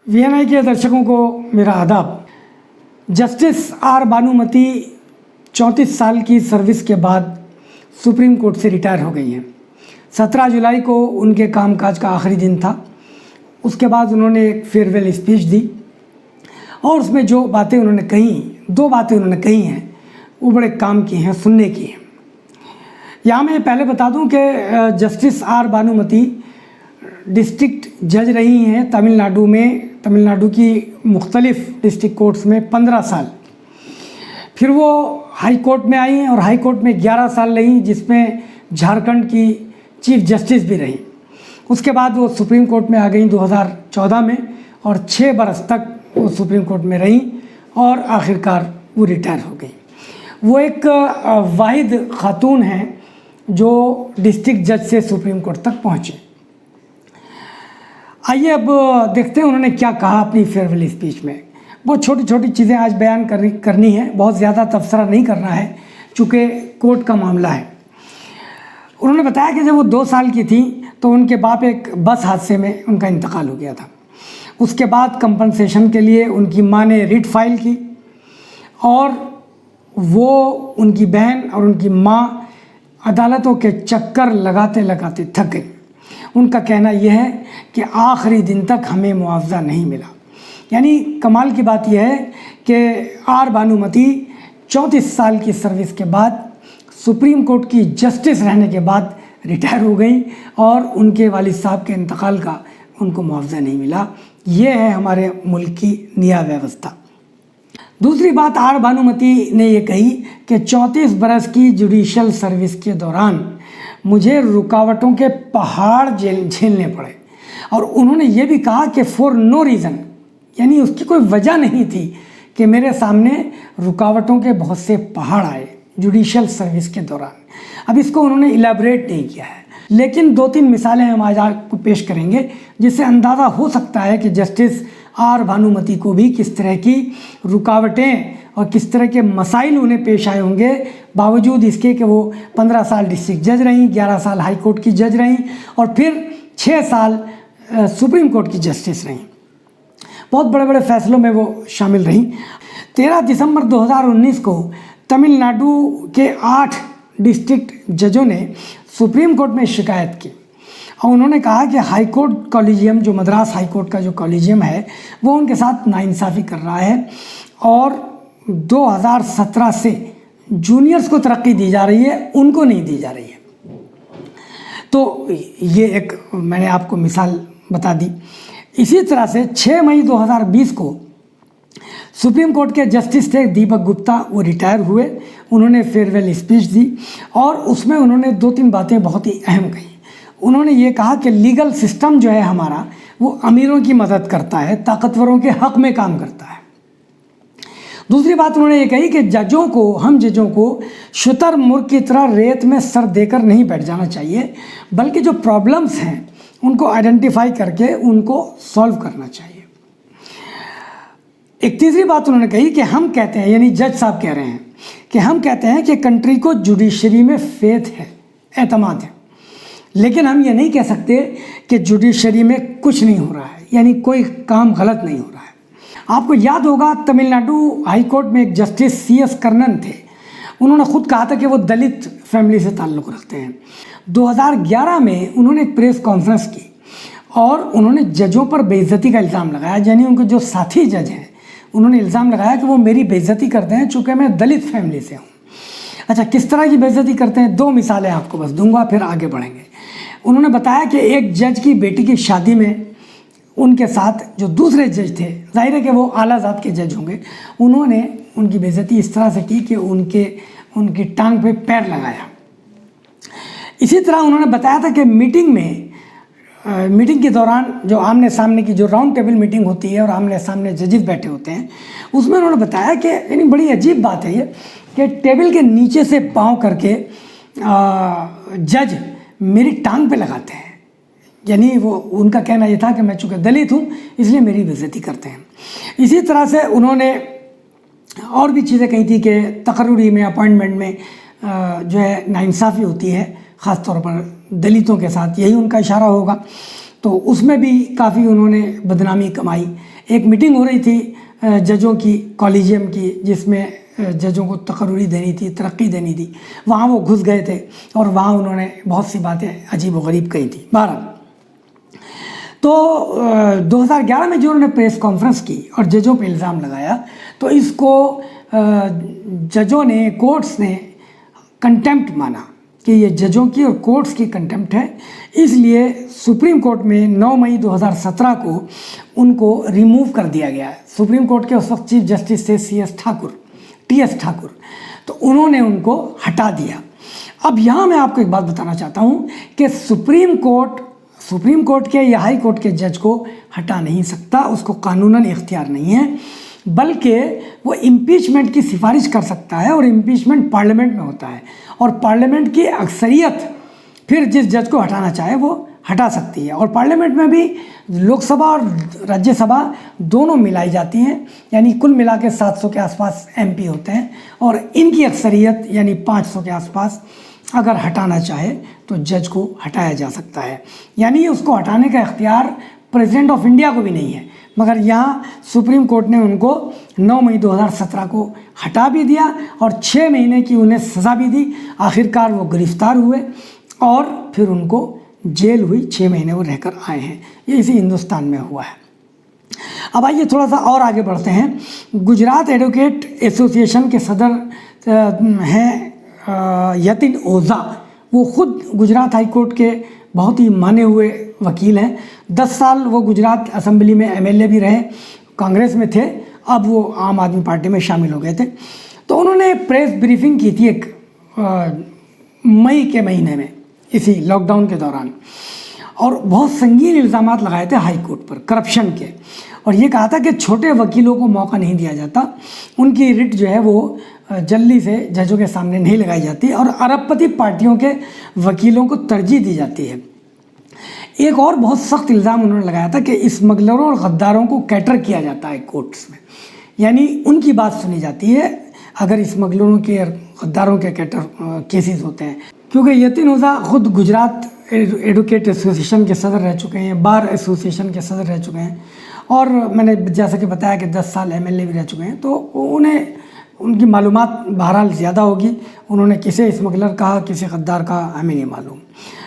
वीएनआई के दर्शकों को मेरा आदाब। जस्टिस आर बानूमती 34 साल की सर्विस के बाद सुप्रीम कोर्ट से रिटायर हो गई हैं। 17 जुलाई को उनके कामकाज का आखिरी दिन था। उसके बाद उन्होंने एक फेयरवेल स्पीच दी और उसमें जो बातें उन्होंने कही, 2 बातें उन्होंने कही हैं, वो बड़े काम की हैं, सुनने की हैं। यहाँ मैं पहले बता दूं कि जस्टिस आर बानूमती डिस्ट्रिक्ट जज रही हैं तमिलनाडु में, तमिलनाडु की मुख्तलिफ डिस्ट्रिक्ट कोर्ट्स में 15 साल। फिर वो हाई कोर्ट में आई और हाई कोर्ट में 11 साल रही, जिसमें झारखंड की चीफ जस्टिस भी रही। उसके बाद वो सुप्रीम कोर्ट में आ गई 2014 में और 6 बरस तक वो सुप्रीम कोर्ट में रही और आखिरकार वो रिटायर हो गई। वो एक वाहिद खातून हैं जो डिस्ट्रिक्ट जज से सुप्रीम कोर्ट तक पहुँचे। आइए अब देखते हैं उन्होंने क्या कहा अपनी फेयरवेल स्पीच में। बहुत छोटी छोटी चीज़ें आज बयान करनी है, बहुत ज़्यादा तबसरा नहीं करना है चूँकि कोर्ट का मामला है। उन्होंने बताया कि जब वो 2 साल की थी तो उनके बाप एक बस हादसे में उनका इंतकाल हो गया था। उसके बाद कंपनसेशन के लिए उनकी माँ ने रिट फाइल की और वो, उनकी बहन और उनकी माँ अदालतों के चक्कर लगाते लगाते थक गई। उनका कहना यह है कि आखिरी दिन तक हमें मुआवजा नहीं मिला। यानी कमाल की बात यह है कि आर बानूमती 34 साल की सर्विस के बाद सुप्रीम कोर्ट की जस्टिस रहने के बाद रिटायर हो गई और उनके वालिद साहब के इंतकाल का उनको मुआवजा नहीं मिला। ये है हमारे मुल्क की न्याय व्यवस्था। दूसरी बात आर बानूमती ने ये कही कि 34 बरस की जुडिशल सर्विस के दौरान मुझे रुकावटों के पहाड़ झेलने पड़े और उन्होंने ये भी कहा कि फॉर नो रीज़न, यानी उसकी कोई वजह नहीं थी कि मेरे सामने रुकावटों के बहुत से पहाड़ आए जुडिशल सर्विस के दौरान। अब इसको उन्होंने इलेबरेट नहीं किया है, लेकिन 2-3 मिसालें हम आज आपको पेश करेंगे जिससे अंदाज़ा हो सकता है कि जस्टिस आर बानूमती को भी किस तरह की रुकावटें और किस तरह के मसाइल उन्हें पेश आए होंगे, बावजूद इसके कि वो 15 साल डिस्ट्रिक्ट जज रहीं, 11 साल हाई कोर्ट की जज रहीं और फिर 6 साल सुप्रीम कोर्ट की जस्टिस रहीं। बहुत बड़े बड़े फैसलों में वो शामिल रहीं। 13 दिसंबर 2019 को तमिलनाडु के 8 डिस्ट्रिक्ट जजों ने सुप्रीम कोर्ट में शिकायत की और उन्होंने कहा कि हाई कोर्ट कॉलेजियम, जो मद्रास हाई कोर्ट का जो कॉलेजियम है, वो उनके साथ नाइंसाफ़ी कर रहा है और 2017 से जूनियर्स को तरक्की दी जा रही है, उनको नहीं दी जा रही है। तो ये एक मैंने आपको मिसाल बता दी। इसी तरह से 6 मई 2020 को सुप्रीम कोर्ट के जस्टिस थे दीपक गुप्ता, वो रिटायर हुए। उन्होंने फेयरवेल स्पीच दी और उसमें उन्होंने 2-3 बातें बहुत ही अहम कही। उन्होंने ये कहा कि लीगल सिस्टम जो है हमारा, वो अमीरों की मदद करता है, ताकतवरों के हक़ में काम करता है। दूसरी बात उन्होंने ये कही कि हम जजों को शुतुरमुर्ग की तरह रेत में सर देकर नहीं बैठ जाना चाहिए, बल्कि जो प्रॉब्लम्स हैं उनको आइडेंटिफाई करके उनको सॉल्व करना चाहिए। एक तीसरी बात उन्होंने कही कि हम कहते हैं, यानी जज साहब कह रहे हैं कि हम कहते हैं कि कंट्री को जुडिशरी में फेथ है, एतमाद है, लेकिन हम ये नहीं कह सकते कि जुडिशरी में कुछ नहीं हो रहा है, यानी कोई काम गलत नहीं हो रहा है। आपको याद होगा तमिलनाडु हाई कोर्ट में एक जस्टिस CS कर्णन थे। उन्होंने खुद कहा था कि वो दलित फैमिली से ताल्लुक़ रखते हैं। 2011 में उन्होंने एक प्रेस कॉन्फ्रेंस की और उन्होंने जजों पर बेइज्जती का इल्ज़ाम लगाया, यानी उनके जो साथी जज हैं उन्होंने इल्ज़ाम लगाया कि वो मेरी बेइज्जती करते हैं चूँकि मैं दलित फैमिली से हूँ। अच्छा, किस तरह की बेइज्जती करते हैं, 2 मिसालें आपको बस दूंगा, फिर आगे बढ़ेंगे। उन्होंने बताया कि एक जज की बेटी की शादी में उनके साथ जो दूसरे जज थे, जाहिर है कि वो आला ज़ात के जज होंगे, उन्होंने उनकी बेइज्जती इस तरह से की कि उनकी टांग पे पैर लगाया। इसी तरह उन्होंने बताया था कि मीटिंग के दौरान जो आमने सामने की जो राउंड टेबल मीटिंग होती है और आमने सामने जजेस बैठे होते हैं, उसमें उन्होंने बताया कि यानी बड़ी अजीब बात है ये कि टेबल के नीचे से पाँव करके जज मेरी टांग पे लगाते हैं। यानी वो, उनका कहना ये था कि मैं चूँकि दलित हूँ इसलिए मेरी बेइज्जती करते हैं। इसी तरह से उन्होंने और भी चीज़ें कही थी कि तकर्रुरी में, अपॉइंटमेंट में जो है नाइंसाफ़ी होती है, ख़ास तौर पर दलितों के साथ, यही उनका इशारा होगा। तो उसमें भी काफ़ी उन्होंने बदनामी कमाई। एक मीटिंग हो रही थी जजों की, कॉलेजियम की, जिसमें जजों को तकर्री देनी थी, तरक्की देनी थी। वहाँ वो घुस गए थे और वहाँ उन्होंने बहुत सी बातें अजीब व गरीब कही थी। 12 तो 2011 में जो उन्होंने प्रेस कॉन्फ्रेंस की और जजों पे इल्ज़ाम लगाया, तो इसको जजों ने, कोर्ट्स ने कंटेम्प्ट माना कि ये जजों की और कोर्ट्स की कंटेम्प्ट है। इसलिए सुप्रीम कोर्ट में 9 मई 2017 को उनको रिमूव कर दिया गया है। सुप्रीम कोर्ट के उस वक्त चीफ जस्टिस थे टी.एस. ठाकुर, तो उन्होंने उनको हटा दिया। अब यहाँ मैं आपको एक बात बताना चाहता हूँ कि सुप्रीम कोर्ट के या हाई कोर्ट के जज को हटा नहीं सकता, उसको कानूनन इख्तियार नहीं है, बल्कि वो इम्पीचमेंट की सिफारिश कर सकता है और इम्पीचमेंट पार्लियामेंट में होता है और पार्लियामेंट की अक्सरियत फिर जिस जज को हटाना चाहे वो हटा सकती है। और पार्लियामेंट में भी लोकसभा और राज्यसभा दोनों मिलाई जाती हैं, यानी कुल मिला के 700 के आसपास एमपी होते हैं और इनकी अक्सरियत यानी 500 के आसपास अगर हटाना चाहे तो जज को हटाया जा सकता है। यानी उसको हटाने का इख्तियार प्रेसिडेंट ऑफ इंडिया को भी नहीं है, मगर यहाँ सुप्रीम कोर्ट ने उनको 9 मई 2017 को हटा भी दिया और 6 महीने की उन्हें सज़ा भी दी। आखिरकार वो गिरफ्तार हुए और फिर उनको जेल हुई, 6 महीने वो रहकर आए हैं। ये इसी हिंदुस्तान में हुआ है। अब आइए थोड़ा सा और आगे बढ़ते हैं। गुजरात एडवोकेट एसोसिएशन के सदर हैं यतिन ओझा। वो खुद गुजरात हाई कोर्ट के बहुत ही माने हुए वकील हैं। 10 साल वो गुजरात असेंबली में एमएलए भी रहे, कांग्रेस में थे, अब वो आम आदमी पार्टी में शामिल हो गए थे। तो उन्होंने प्रेस ब्रीफिंग की थी एक मई के महीने में, इसी लॉकडाउन के दौरान, और बहुत संगीन इल्ज़ामात लगाए थे हाई कोर्ट पर करप्शन के, और ये कहा था कि छोटे वकीलों को मौका नहीं दिया जाता, उनकी रिट जो है वो जल्दी से जजों के सामने नहीं लगाई जाती और अरबपति पार्टियों के वकीलों को तरजीह दी जाती है। एक और बहुत सख्त इल्ज़ाम उन्होंने लगाया था कि स्मगलरों और गद्दारों को कैटर किया जाता है कोर्ट्स में, यानी उनकी बात सुनी जाती है अगर स्मगलरों के और गद्दारों के कैटर केसेस होते हैं। क्योंकि यतिन ओझा खुद गुजरात एडवोकेट एसोसिएशन के सदर रह चुके हैं, बार एसोसिएशन के सदर रह चुके हैं, और मैंने जैसा कि बताया कि 10 साल एमएलए भी रह चुके हैं, तो उन्हें उनकी मालूमात बहरहाल ज़्यादा होगी। उन्होंने किसे स्मगलर कहा, किसे गद्दार कहा, हमें नहीं मालूम,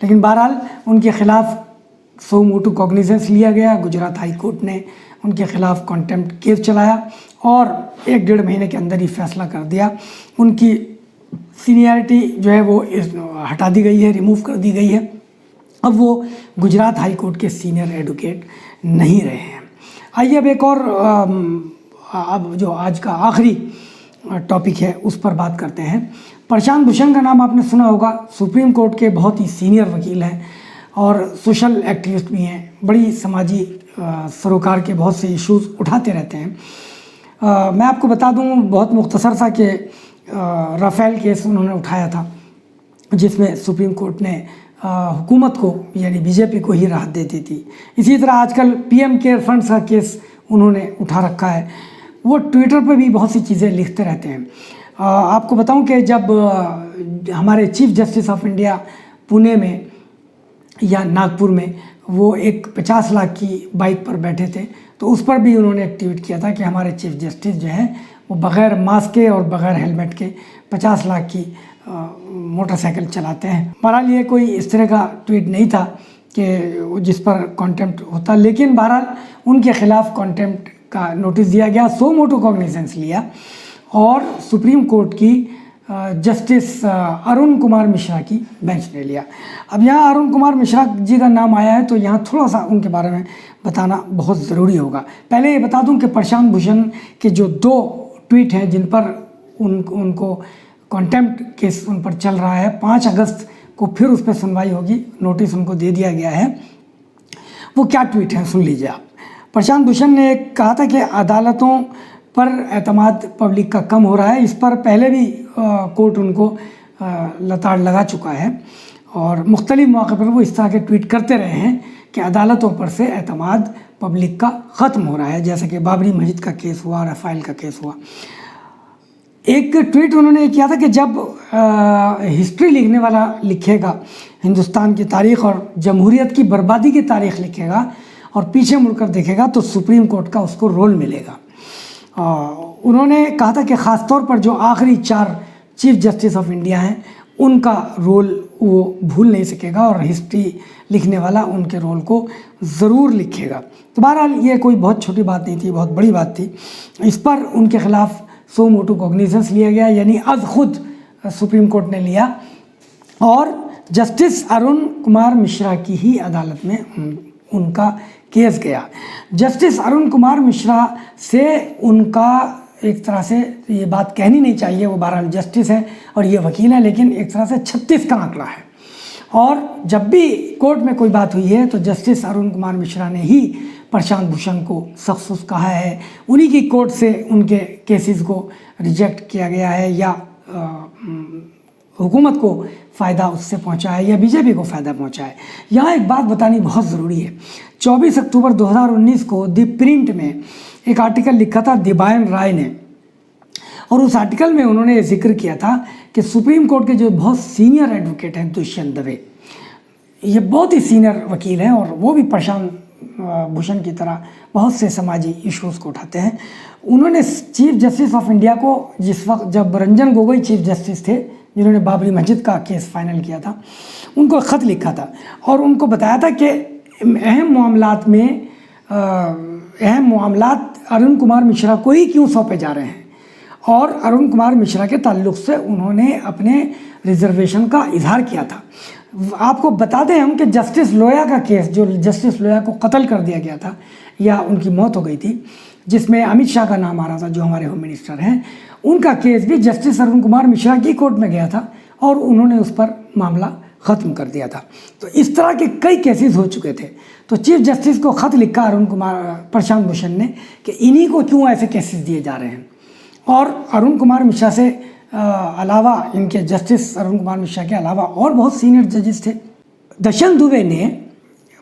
लेकिन बहरहाल उनके ख़िलाफ़ सो मोटू कॉग्निजेंस लिया गया। गुजरात हाई कोर्ट ने उनके ख़िलाफ़ कॉन्टेम्प्ट केस चलाया और 1-1.5 महीने के अंदर ही फैसला कर दिया। उनकी सीनियरिटी जो है वो हटा दी गई है, रिमूव कर दी गई है। अब वो गुजरात हाई कोर्ट के सीनियर एडवोकेट नहीं रहे हैं। आइए अब एक और अब जो आज का आखिरी टॉपिक है उस पर बात करते हैं। प्रशांत भूषण का नाम आपने सुना होगा, सुप्रीम कोर्ट के बहुत ही सीनियर वकील हैं और सोशल एक्टिविस्ट भी हैं, बड़ी समाजी सरोकार के बहुत से इश्यूज़ उठाते रहते हैं। मैं आपको बता दूं बहुत मुख्तसर सा कि राफेल केस उन्होंने उठाया था, जिसमें सुप्रीम कोर्ट ने हुकूमत को यानी बीजेपी को ही राहत देती थी। इसी तरह आजकल पीएम केयर फंड्स का केस उन्होंने उठा रखा है। वो ट्विटर पर भी बहुत सी चीज़ें लिखते रहते हैं। आपको बताऊं कि जब हमारे chief justice of India Pune में या नागपुर में वो एक 50 लाख की बाइक पर बैठे थे, तो उस पर भी उन्होंने एक ट्वीट किया था कि हमारे चीफ जस्टिस जो हैं वो बग़ैर मास्क के और बग़ैर हेलमेट के 50 लाख की मोटरसाइकिल चलाते हैं। बहरहाल ये कोई इस तरह का ट्वीट नहीं था कि जिस पर कॉन्टेम्प्ट होता, लेकिन बहरहाल उनके ख़िलाफ़ कॉन्टेम्प्ट का नोटिस दिया गया, सो मोटो कॉग्निजेंस लिया और सुप्रीम कोर्ट की जस्टिस अरुण कुमार मिश्रा की बेंच ने लिया। अब यहाँ अरुण कुमार मिश्रा जी का नाम आया है तो यहाँ थोड़ा सा उनके बारे में बताना बहुत ज़रूरी होगा। पहले ये बता दूं कि प्रशांत भूषण के जो 2 ट्वीट हैं जिन पर उनको कॉन्टेम्प्ट केस उन पर चल रहा है, 5 अगस्त को फिर उस पर सुनवाई होगी, नोटिस उनको दे दिया गया है। वो क्या ट्वीट हैं सुन लीजिए आप। प्रशांत भूषण ने कहा था कि अदालतों पर एतमाद पब्लिक का कम हो रहा है। इस पर पहले भी कोर्ट उनको लताड़ लगा चुका है और मुख्तलिफ मौक़े पर वो इस तरह के ट्वीट करते रहे हैं कि अदालतों पर से एतमाद पब्लिक का ख़त्म हो रहा है, जैसे कि बाबरी मस्जिद का केस हुआ, राफेल का केस हुआ। एक ट्वीट उन्होंने किया था कि जब हिस्ट्री लिखने वाला लिखेगा हिंदुस्तान की तारीख़ और जमहूरियत की बर्बादी की तारीख़ लिखेगा और पीछे मुड़कर देखेगा तो सुप्रीम कोर्ट का उसको रोल मिलेगा। उन्होंने कहा था कि ख़ास तौर पर जो आखिरी 4 चीफ जस्टिस ऑफ इंडिया हैं उनका रोल वो भूल नहीं सकेगा और हिस्ट्री लिखने वाला उनके रोल को ज़रूर लिखेगा। तो बहरहाल ये कोई बहुत छोटी बात नहीं थी, बहुत बड़ी बात थी। इस पर उनके ख़िलाफ़ सो मोटो कॉग्निजेंस लिया गया, यानी अज़ खुद सुप्रीम कोर्ट ने लिया और जस्टिस अरुण कुमार मिश्रा की ही अदालत में उनका केस गया। जस्टिस अरुण कुमार मिश्रा से उनका एक तरह से ये बात कहनी नहीं चाहिए, वो बहरहाल जस्टिस हैं और ये वकील हैं, लेकिन एक तरह से 36 का आंकड़ा है। और जब भी कोर्ट में कोई बात हुई है तो जस्टिस अरुण कुमार मिश्रा ने ही प्रशांत भूषण को सख्त कहा है, उन्हीं की कोर्ट से उनके केसेस को रिजेक्ट किया गया है या हुकूमत को फ़ायदा उससे पहुंचा है या बीजेपी को फ़ायदा पहुंचा है। यहाँ एक बात बतानी बहुत ज़रूरी है। 24 अक्टूबर 2019 को द प्रिंट में एक आर्टिकल लिखा था दिबायन राय ने, और उस आर्टिकल में उन्होंने जिक्र किया था कि सुप्रीम कोर्ट के जो बहुत सीनियर एडवोकेट हैं दुष्यंत दवे, ये बहुत ही सीनियर वकील हैं और वो भी प्रशांत भूषण की तरह बहुत से समाजी इश्यूज़ को उठाते हैं। उन्होंने चीफ जस्टिस ऑफ इंडिया को जिस वक्त जब रंजन गोगोई चीफ जस्टिस थे जिन्होंने बाबरी मस्जिद का केस फाइनल किया था, उनको ख़त लिखा था और उनको बताया था कि अहम मामलात अरुण कुमार मिश्रा को ही क्यों सौंपे जा रहे हैं। और अरुण कुमार मिश्रा के ताल्लुक़ से उन्होंने अपने रिजर्वेशन का इजहार किया था। आपको बता दें हम कि जस्टिस लोया का केस, जो जस्टिस लोया को कत्ल कर दिया गया था या उनकी मौत हो गई थी, जिसमें अमित शाह का नाम आ रहा था जो हमारे होम मिनिस्टर हैं, उनका केस भी जस्टिस अरुण कुमार मिश्रा की कोर्ट में गया था और उन्होंने उस पर मामला ख़त्म कर दिया था। तो इस तरह के कई केसेस हो चुके थे। तो चीफ जस्टिस को ख़त लिखा प्रशांत भूषण ने कि इन्हीं को क्यों ऐसे केसेस दिए जा रहे हैं। और अरुण कुमार मिश्रा से अलावा, इनके जस्टिस अरुण कुमार मिश्रा के अलावा और बहुत सीनियर जजेस थे। दर्शन दुबे ने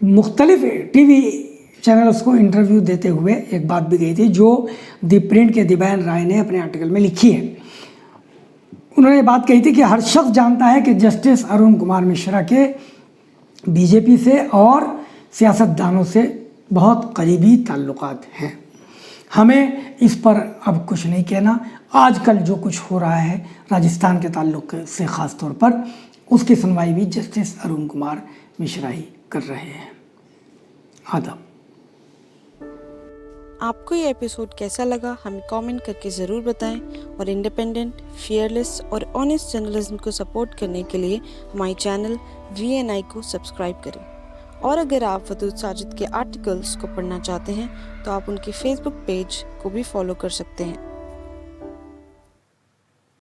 मुख्तलिफ टीवी चैनल्स को इंटरव्यू देते हुए एक बात भी कही थी जो द प्रिंट के दिबायन राय ने अपने आर्टिकल में लिखी है। उन्होंने बात कही थी कि हर शख्स जानता है कि जस्टिस अरुण कुमार मिश्रा के बीजेपी से और सियासतदानों से बहुत करीबी ताल्लुकात हैं। हमें इस पर अब कुछ नहीं कहना। आजकल जो कुछ हो रहा है राजस्थान के ताल्लुक से ख़ास तौर पर, उसकी सुनवाई भी जस्टिस अरुण कुमार मिश्रा ही कर रहे हैं। आदाब। आपको ये एपिसोड कैसा लगा हमें कमेंट करके ज़रूर बताएं और इंडिपेंडेंट, फियरलेस और ऑनेस्ट जर्नलिज्म को सपोर्ट करने के लिए हमारे चैनल VNI को सब्सक्राइब करें। और अगर आप वदूद साजिद के आर्टिकल्स को पढ़ना चाहते हैं तो आप उनके फेसबुक पेज को भी फॉलो कर सकते हैं।